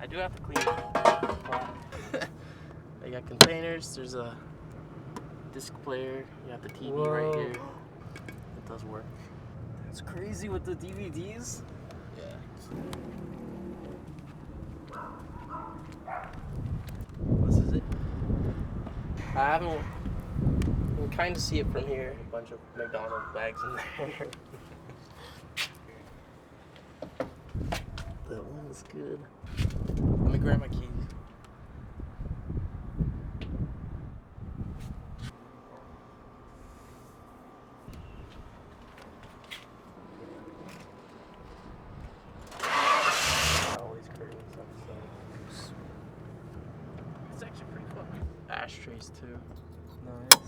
do have to clean it. They got containers. There's a disc player. You have the TV right here. It does work. It's crazy with the DVDs. Yeah. What is it? I haven't. You can kind of see it from here. A bunch of McDonald's bags in there. That one is good. Let me grab my keys. All these curtains and stuff. It's actually pretty fun. Ashtrays too. Nice.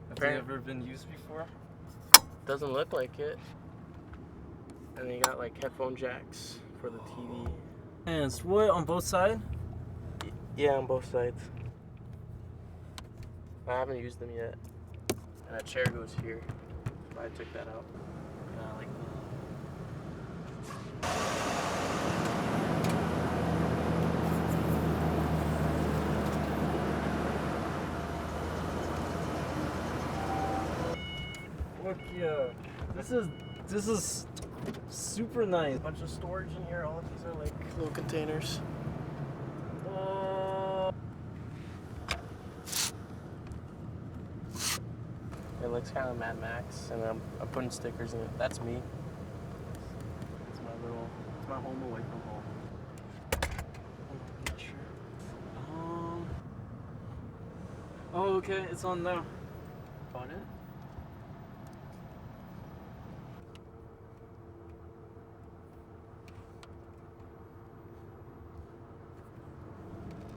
Have they ever been used before? Doesn't look like it. And they got like headphone jacks for the TV. And it's wood on both sides? Yeah, on both sides. I haven't used them yet. And a chair goes here. I took that out. Yeah, I like that. Look, yeah. This is super nice. Bunch of storage in here. All of these are like little containers. It looks kind of Mad Max, and I'm putting stickers in it. That's me. It's my home away from home. Oh, okay, it's on now.